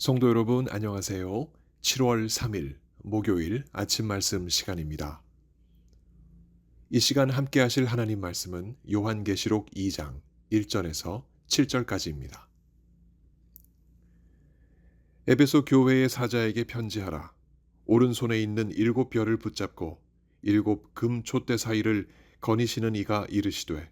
성도 여러분, 안녕하세요. 7월 3일 목요일 아침 말씀 시간입니다. 이 시간 함께 하실 하나님 말씀은 요한계시록 2장 1절에서 7절까지입니다. 에베소 교회의 사자에게 편지하라. 오른손에 있는 7별을 붙잡고 7금 촛대 사이를 거니시는 이가 이르시되,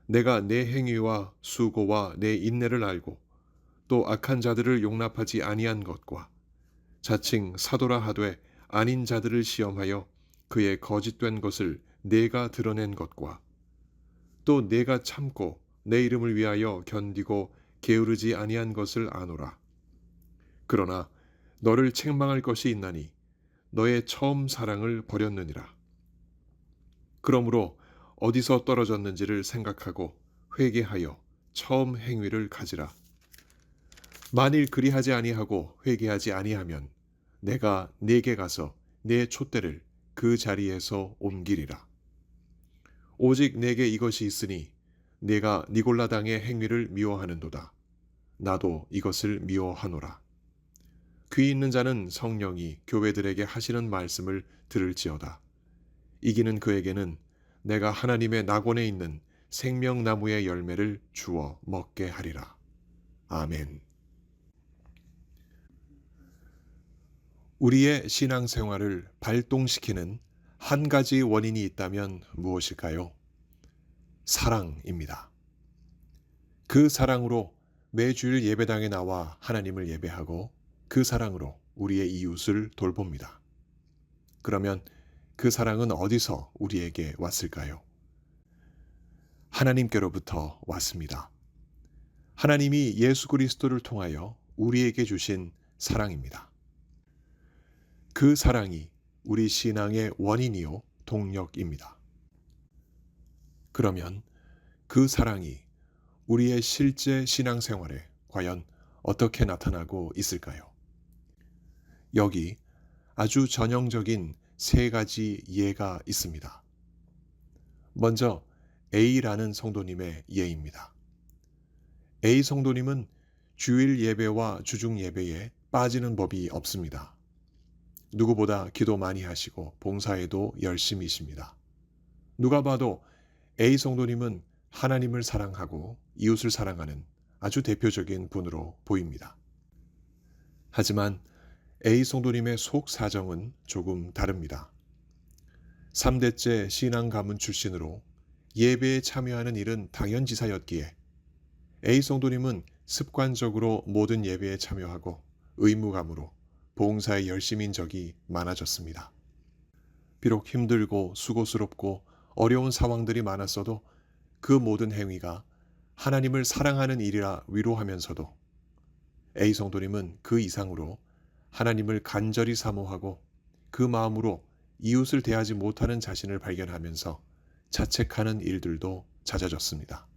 내가 내 행위와 수고와 내 인내를 알고 또 악한 자들을 용납하지 아니한 것과 자칭 사도라 하되 아닌 자들을 시험하여 그의 거짓된 것을 내가 드러낸 것과 또 내가 참고 내 이름을 위하여 견디고 게으르지 아니한 것을 아노라. 그러나 너를 책망할 것이 있나니 너의 처음 사랑을 버렸느니라. 그러므로 어디서 떨어졌는지를 생각하고 회개하여 처음 행위를 가지라. 만일 그리하지 아니하고 회개하지 아니하면 내가 네게 가서 내 촛대를 그 자리에서 옮기리라. 오직 내게 이것이 있으니 내가 니골라당의 행위를 미워하는도다. 나도 이것을 미워하노라. 귀 있는 자는 성령이 교회들에게 하시는 말씀을 들을지어다. 이기는 그에게는 내가 하나님의 낙원에 있는 생명나무의 열매를 주어 먹게 하리라. 아멘. 우리의 신앙생활을 발동시키는 한 가지 원인이 있다면 무엇일까요? 사랑입니다. 그 사랑으로 매주일 예배당에 나와 하나님을 예배하고 그 사랑으로 우리의 이웃을 돌봅니다. 그러면 그 사랑은 어디서 우리에게 왔을까요? 하나님께로부터 왔습니다. 하나님이 예수 그리스도를 통하여 우리에게 주신 사랑입니다. 그 사랑이 우리 신앙의 원인이요 동력입니다. 그러면 그 사랑이 우리의 실제 신앙생활에 과연 어떻게 나타나고 있을까요? 여기 아주 전형적인 세 가지 예가 있습니다. 먼저 A라는 성도님의 예입니다. A 성도님은 주일 예배와 주중 예배에 빠지는 법이 없습니다. 누구보다 기도 많이 하시고 봉사에도 열심이십니다. 누가 봐도 A 성도님은 하나님을 사랑하고 이웃을 사랑하는 아주 대표적인 분으로 보입니다. 하지만 A 성도님의 속 사정은 조금 다릅니다. 3대째 신앙 가문 출신으로 예배에 참여하는 일은 당연지사였기에 A 성도님은 습관적으로 모든 예배에 참여하고 의무감으로 봉사에 열심인 적이 많아졌습니다. 비록 힘들고 수고스럽고 어려운 상황들이 많았어도 그 모든 행위가 하나님을 사랑하는 일이라 위로하면서도 A 성도님은 그 이상으로 하나님을 간절히 사모하고 그 마음으로 이웃을 대하지 못하는 자신을 발견하면서 자책하는 일들도 잦아졌습니다.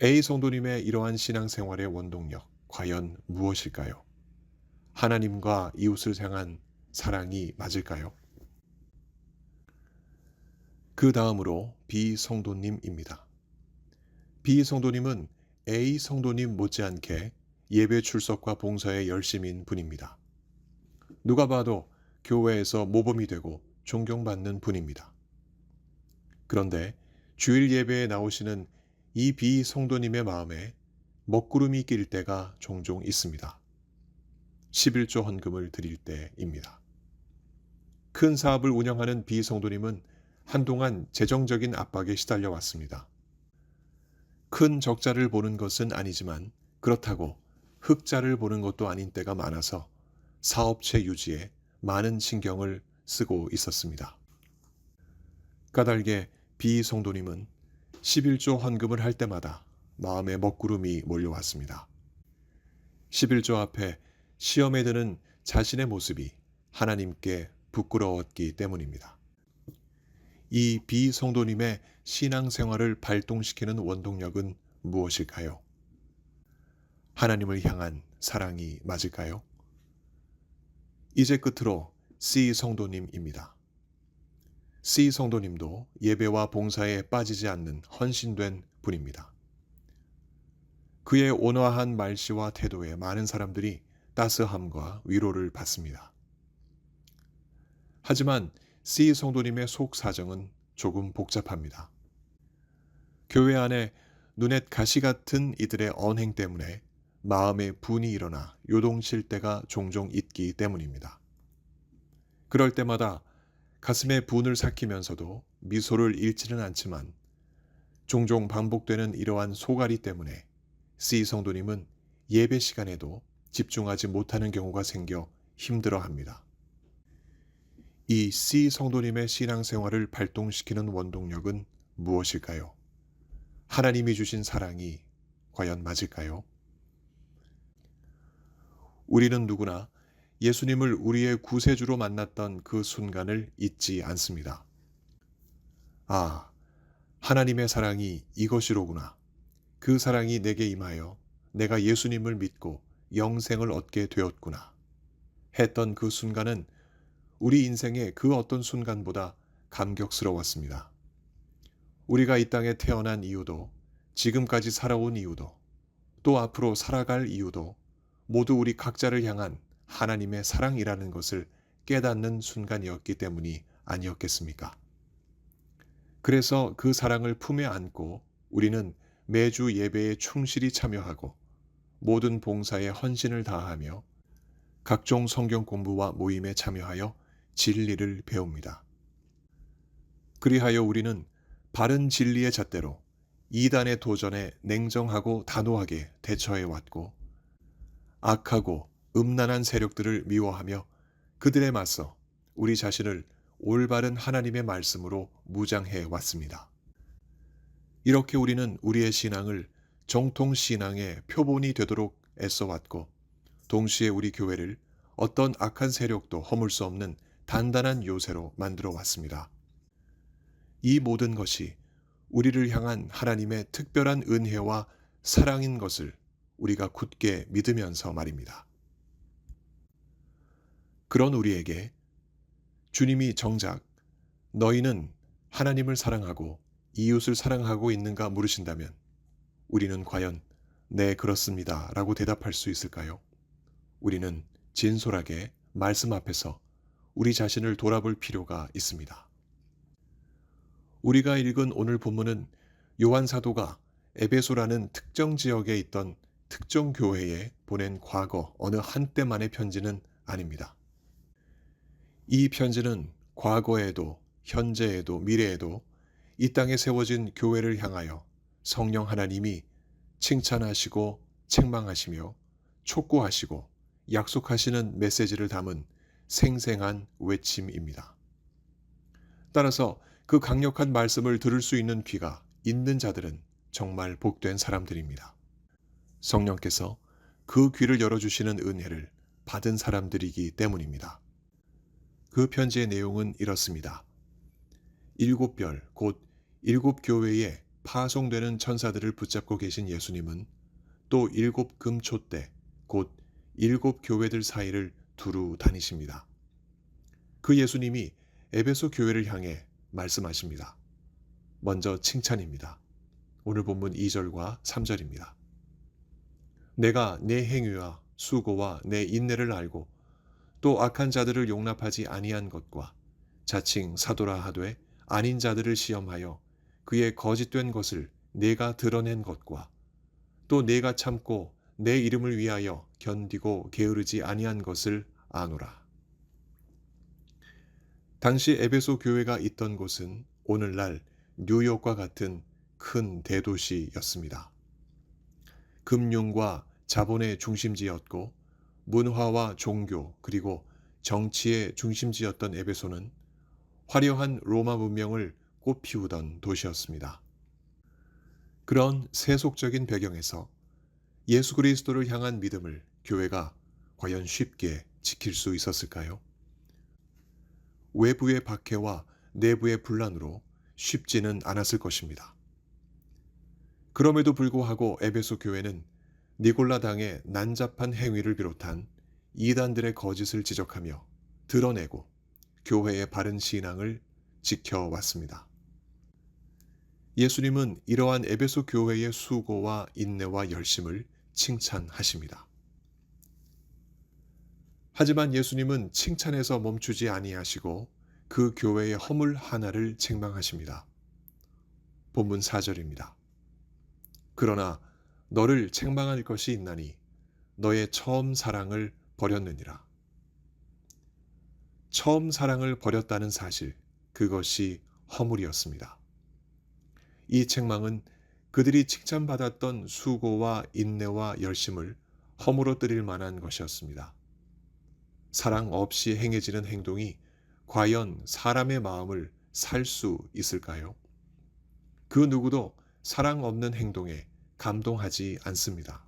A 성도님의 이러한 신앙생활의 원동력, 과연 무엇일까요? 하나님과 이웃을 향한 사랑이 맞을까요? 그 다음으로 B 성도님입니다. B 성도님은 A 성도님 못지않게 예배 출석과 봉사에 열심인 분입니다. 누가 봐도 교회에서 모범이 되고 존경받는 분입니다. 그런데 주일 예배에 나오시는 이 B 성도님의 마음에 먹구름이 낄 때가 종종 있습니다. 11조 헌금을 드릴 때입니다. 큰 사업을 운영하는 B 성도님은 한동안 재정적인 압박에 시달려 왔습니다. 큰 적자를 보는 것은 아니지만 그렇다고 흑자를 보는 것도 아닌 때가 많아서 사업체 유지에 많은 신경을 쓰고 있었습니다. 까닭에 B 성도님은 11조 헌금을 할 때마다 마음에 먹구름이 몰려왔습니다. 11조 앞에 시험에 드는 자신의 모습이 하나님께 부끄러웠기 때문입니다. 이 B 성도님의 신앙생활을 발동시키는 원동력은 무엇일까요? 하나님을 향한 사랑이 맞을까요? 이제 끝으로 C 성도님입니다. C 성도님도 예배와 봉사에 빠지지 않는 헌신된 분입니다. 그의 온화한 말씨와 태도에 많은 사람들이 따스함과 위로를 받습니다. 하지만 C 성도님의 속 사정은 조금 복잡합니다. 교회 안에 눈엣 가시 같은 이들의 언행 때문에 마음에 분이 일어나 요동칠 때가 종종 있기 때문입니다. 그럴 때마다 가슴에 분을 삭히면서도 미소를 잃지는 않지만 종종 반복되는 이러한 소갈이 때문에 C 성도님은 예배 시간에도 집중하지 못하는 경우가 생겨 힘들어합니다. 이 C 성도님의 신앙생활을 발동시키는 원동력은 무엇일까요? 하나님이 주신 사랑이 과연 맞을까요? 우리는 누구나 예수님을 우리의 구세주로 만났던 그 순간을 잊지 않습니다. 아, 하나님의 사랑이 이것이로구나. 그 사랑이 내게 임하여 내가 예수님을 믿고 영생을 얻게 되었구나. 했던 그 순간은 우리 인생의 그 어떤 순간보다 감격스러웠습니다. 우리가 이 땅에 태어난 이유도, 지금까지 살아온 이유도, 또 앞으로 살아갈 이유도 모두 우리 각자를 향한 하나님의 사랑이라는 것을 깨닫는 순간이었기 때문이 아니었겠습니까? 그래서 그 사랑을 품에 안고 우리는 매주 예배에 충실히 참여하고 모든 봉사에 헌신을 다하며 각종 성경 공부와 모임에 참여하여 진리를 배웁니다. 그리하여 우리는 바른 진리의 잣대로 이단의 도전에 냉정하고 단호하게 대처해 왔고 악하고 음란한 세력들을 미워하며 그들에 맞서 우리 자신을 올바른 하나님의 말씀으로 무장해 왔습니다. 이렇게 우리는 우리의 신앙을 정통 신앙의 표본이 되도록 애써 왔고 동시에 우리 교회를 어떤 악한 세력도 허물 수 없는 단단한 요새로 만들어 왔습니다. 이 모든 것이 우리를 향한 하나님의 특별한 은혜와 사랑인 것을 우리가 굳게 믿으면서 말입니다. 그런 우리에게 주님이 정작 너희는 하나님을 사랑하고 이웃을 사랑하고 있는가 물으신다면 우리는 과연 네, 그렇습니다 라고 대답할 수 있을까요? 우리는 진솔하게 말씀 앞에서 우리 자신을 돌아볼 필요가 있습니다. 우리가 읽은 오늘 본문은 요한 사도가 에베소라는 특정 지역에 있던 특정 교회에 보낸 과거 어느 한때만의 편지는 아닙니다. 이 편지는 과거에도 현재에도 미래에도 이 땅에 세워진 교회를 향하여 성령 하나님이 칭찬하시고 책망하시며 촉구하시고 약속하시는 메시지를 담은 생생한 외침입니다. 따라서 그 강력한 말씀을 들을 수 있는 귀가 있는 자들은 정말 복된 사람들입니다. 성령께서 그 귀를 열어주시는 은혜를 받은 사람들이기 때문입니다. 그 편지의 내용은 이렇습니다. 7별 곧 7교회에 파송되는 천사들을 붙잡고 계신 예수님은 또 7금촛대 곧 7교회들 사이를 두루 다니십니다. 그 예수님이 에베소 교회를 향해 말씀하십니다. 먼저 칭찬입니다. 오늘 본문 2절과 3절입니다. 내가 내 행위와 수고와 내 인내를 알고 또 악한 자들을 용납하지 아니한 것과 자칭 사도라 하되 아닌 자들을 시험하여 그의 거짓된 것을 내가 드러낸 것과 또 내가 참고 내 이름을 위하여 견디고 게으르지 아니한 것을 아노라. 당시 에베소 교회가 있던 곳은 오늘날 뉴욕과 같은 큰 대도시였습니다. 금융과 자본의 중심지였고 문화와 종교 그리고 정치의 중심지였던 에베소는 화려한 로마 문명을 꽃피우던 도시였습니다. 그런 세속적인 배경에서 예수 그리스도를 향한 믿음을 교회가 과연 쉽게 지킬 수 있었을까요? 외부의 박해와 내부의 분란으로 쉽지는 않았을 것입니다. 그럼에도 불구하고 에베소 교회는 니골라당의 난잡한 행위를 비롯한 이단들의 거짓을 지적하며 드러내고 교회의 바른 신앙을 지켜왔습니다. 예수님은 이러한 에베소 교회의 수고와 인내와 열심을 칭찬하십니다. 하지만 예수님은 칭찬에서 멈추지 아니하시고 그 교회의 허물 하나를 책망하십니다. 본문 4절입니다. 그러나 너를 책망할 것이 있나니 너의 처음 사랑을 버렸느니라. 처음 사랑을 버렸다는 사실, 그것이 허물이었습니다. 이 책망은 그들이 칭찬받았던 수고와 인내와 열심을 허물어뜨릴 만한 것이었습니다. 사랑 없이 행해지는 행동이 과연 사람의 마음을 살 수 있을까요? 그 누구도 사랑 없는 행동에 감동하지 않습니다.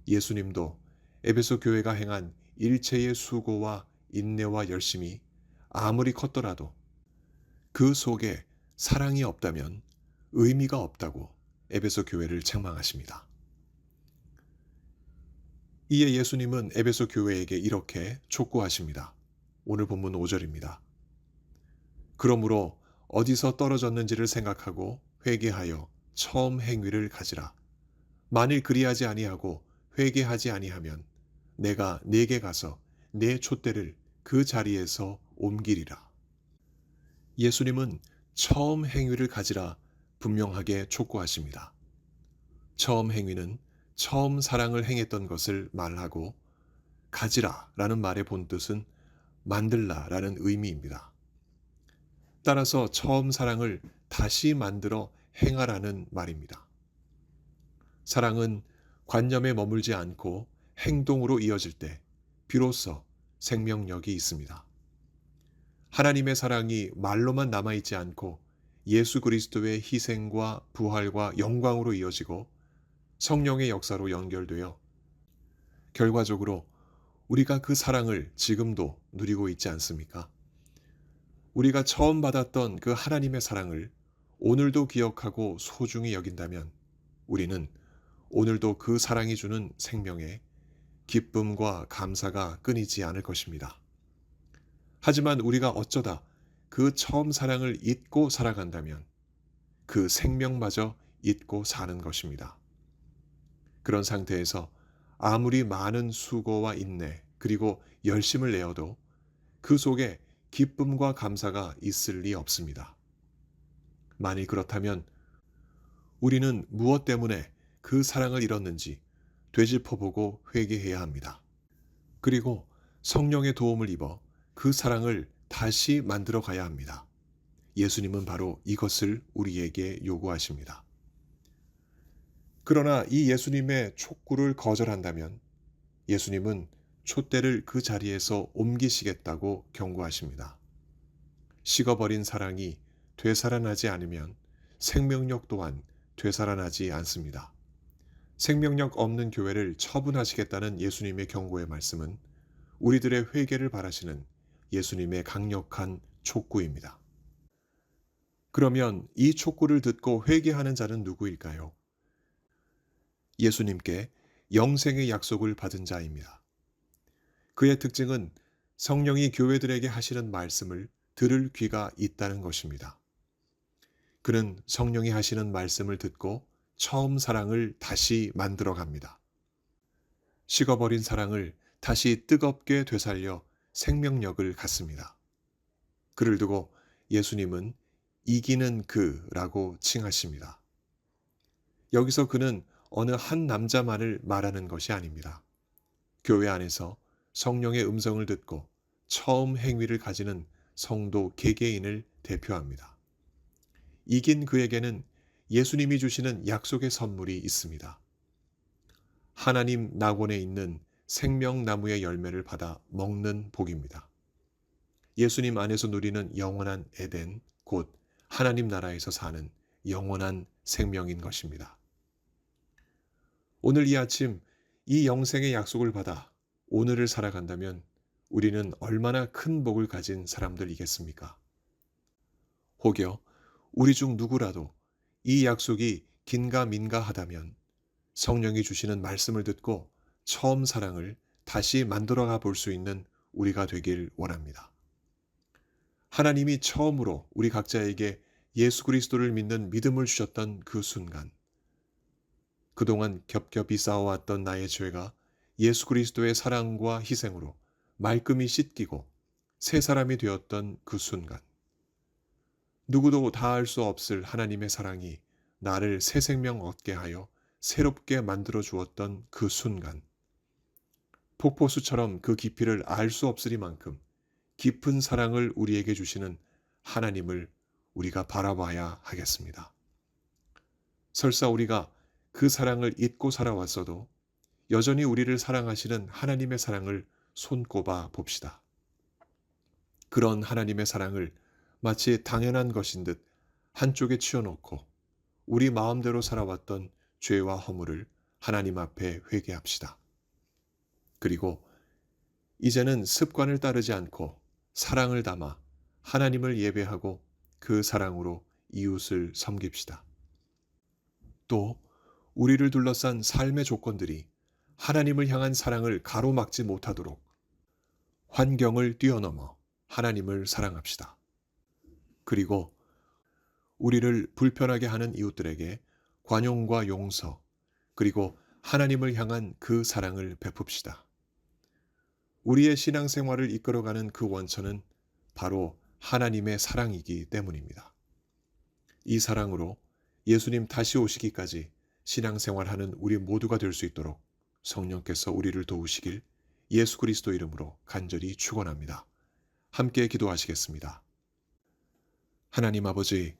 예수님도 에베소 교회가 행한 일체의 수고와 인내와 열심이 아무리 컸더라도 그 속에 사랑이 없다면 의미가 없다고 에베소 교회를 책망하십니다. 이에 예수님은 에베소 교회에게 이렇게 촉구하십니다. 오늘 본문 5절입니다. 그러므로 어디서 떨어졌는지를 생각하고 회개하여 처음 행위를 가지라. 만일 그리하지 아니하고 회개하지 아니하면 내가 네게 가서 내 촛대를 그 자리에서 옮기리라. 예수님은 처음 행위를 가지라 분명하게 촉구하십니다. 처음 행위는 처음 사랑을 행했던 것을 말하고 가지라 라는 말의 본뜻은 만들라 라는 의미입니다. 따라서 처음 사랑을 다시 만들어 행하라는 말입니다. 사랑은 관념에 머물지 않고 행동으로 이어질 때 비로소 생명력이 있습니다. 하나님의 사랑이 말로만 남아있지 않고 예수 그리스도의 희생과 부활과 영광으로 이어지고 성령의 역사로 연결되어 결과적으로 우리가 그 사랑을 지금도 누리고 있지 않습니까? 우리가 처음 받았던 그 하나님의 사랑을 오늘도 기억하고 소중히 여긴다면 우리는 오늘도 그 사랑이 주는 생명에 기쁨과 감사가 끊이지 않을 것입니다. 하지만 우리가 어쩌다 그 처음 사랑을 잊고 살아간다면 그 생명마저 잊고 사는 것입니다. 그런 상태에서 아무리 많은 수고와 인내 그리고 열심을 내어도 그 속에 기쁨과 감사가 있을 리 없습니다. 만일 그렇다면 우리는 무엇 때문에 그 사랑을 잃었는지 되짚어보고 회개해야 합니다. 그리고 성령의 도움을 입어 그 사랑을 다시 만들어 가야 합니다. 예수님은 바로 이것을 우리에게 요구하십니다. 그러나 이 예수님의 촉구를 거절한다면 예수님은 촛대를 그 자리에서 옮기시겠다고 경고하십니다. 식어버린 사랑이 되살아나지 않으면 생명력 또한 되살아나지 않습니다. 생명력 없는 교회를 처분하시겠다는 예수님의 경고의 말씀은 우리들의 회개를 바라시는 예수님의 강력한 촉구입니다. 그러면 이 촉구를 듣고 회개하는 자는 누구일까요? 예수님께 영생의 약속을 받은 자입니다. 그의 특징은 성령이 교회들에게 하시는 말씀을 들을 귀가 있다는 것입니다. 그는 성령이 하시는 말씀을 듣고 처음 사랑을 다시 만들어 갑니다. 식어버린 사랑을 다시 뜨겁게 되살려 생명력을 갖습니다. 그를 두고 예수님은 이기는 그라고 칭하십니다. 여기서 그는 어느 한 남자만을 말하는 것이 아닙니다. 교회 안에서 성령의 음성을 듣고 처음 행위를 가지는 성도 개개인을 대표합니다. 이긴 그에게는 예수님이 주시는 약속의 선물이 있습니다. 하나님 낙원에 있는 생명나무의 열매를 받아 먹는 복입니다. 예수님 안에서 누리는 영원한 에덴, 곧 하나님 나라에서 사는 영원한 생명인 것입니다. 오늘 이 아침 이 영생의 약속을 받아 오늘을 살아간다면 우리는 얼마나 큰 복을 가진 사람들이겠습니까? 혹여 우리 중 누구라도 이 약속이 긴가민가 하다면 성령이 주시는 말씀을 듣고 처음 사랑을 다시 만들어가 볼 수 있는 우리가 되길 원합니다. 하나님이 처음으로 우리 각자에게 예수 그리스도를 믿는 믿음을 주셨던 그 순간, 그동안 겹겹이 쌓아왔던 나의 죄가 예수 그리스도의 사랑과 희생으로 말끔히 씻기고 새 사람이 되었던 그 순간, 누구도 다 알 수 없을 하나님의 사랑이 나를 새 생명 얻게 하여 새롭게 만들어 주었던 그 순간, 폭포수처럼 그 깊이를 알 수 없으리만큼 깊은 사랑을 우리에게 주시는 하나님을 우리가 바라봐야 하겠습니다. 설사 우리가 그 사랑을 잊고 살아왔어도 여전히 우리를 사랑하시는 하나님의 사랑을 손꼽아 봅시다. 그런 하나님의 사랑을 마치 당연한 것인 듯 한쪽에 치워놓고 우리 마음대로 살아왔던 죄와 허물을 하나님 앞에 회개합시다. 그리고 이제는 습관을 따르지 않고 사랑을 담아 하나님을 예배하고 그 사랑으로 이웃을 섬깁시다. 또 우리를 둘러싼 삶의 조건들이 하나님을 향한 사랑을 가로막지 못하도록 환경을 뛰어넘어 하나님을 사랑합시다. 그리고 우리를 불편하게 하는 이웃들에게 관용과 용서, 그리고 하나님을 향한 그 사랑을 베풉시다. 우리의 신앙생활을 이끌어가는 그 원천은 바로 하나님의 사랑이기 때문입니다. 이 사랑으로 예수님 다시 오시기까지 신앙생활하는 우리 모두가 될 수 있도록 성령께서 우리를 도우시길 예수 그리스도 이름으로 간절히 축원합니다. 함께 기도하시겠습니다. 하나님 아버지,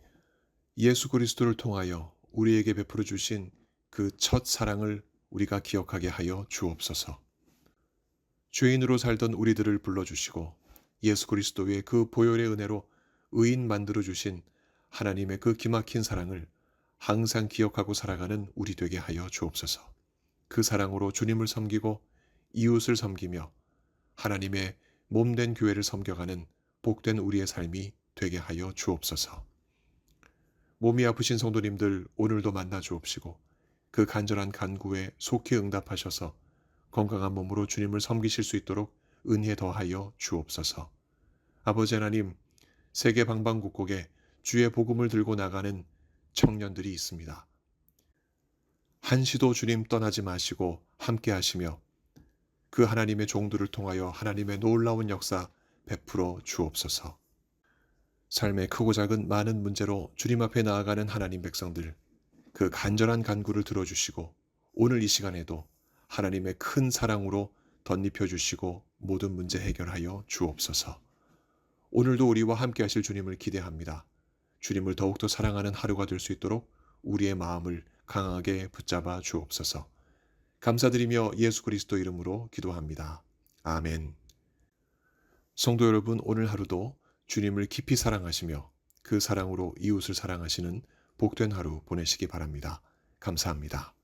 예수 그리스도를 통하여 우리에게 베풀어 주신 그 첫 사랑을 우리가 기억하게 하여 주옵소서. 죄인으로 살던 우리들을 불러주시고 예수 그리스도의 그 보혈의 은혜로 의인 만들어 주신 하나님의 그 기막힌 사랑을 항상 기억하고 살아가는 우리 되게 하여 주옵소서. 그 사랑으로 주님을 섬기고 이웃을 섬기며 하나님의 몸된 교회를 섬겨가는 복된 우리의 삶이 되게 하여 주옵소서. 몸이 아프신 성도님들 오늘도 만나 주옵시고 그 간절한 간구에 속히 응답하셔서 건강한 몸으로 주님을 섬기실 수 있도록 은혜 더하여 주옵소서. 아버지 하나님, 세계 방방곡곡에 주의 복음을 들고 나가는 청년들이 있습니다. 한시도 주님 떠나지 마시고 함께 하시며 그 하나님의 종들을 통하여 하나님의 놀라운 역사 베풀어 주옵소서. 삶의 크고 작은 많은 문제로 주님 앞에 나아가는 하나님 백성들, 그 간절한 간구를 들어주시고 오늘 이 시간에도 하나님의 큰 사랑으로 덧입혀 주시고 모든 문제 해결하여 주옵소서. 오늘도 우리와 함께 하실 주님을 기대합니다. 주님을 더욱더 사랑하는 하루가 될 수 있도록 우리의 마음을 강하게 붙잡아 주옵소서. 감사드리며 예수 그리스도 이름으로 기도합니다. 아멘. 성도 여러분, 오늘 하루도 주님을 깊이 사랑하시며 그 사랑으로 이웃을 사랑하시는 복된 하루 보내시기 바랍니다. 감사합니다.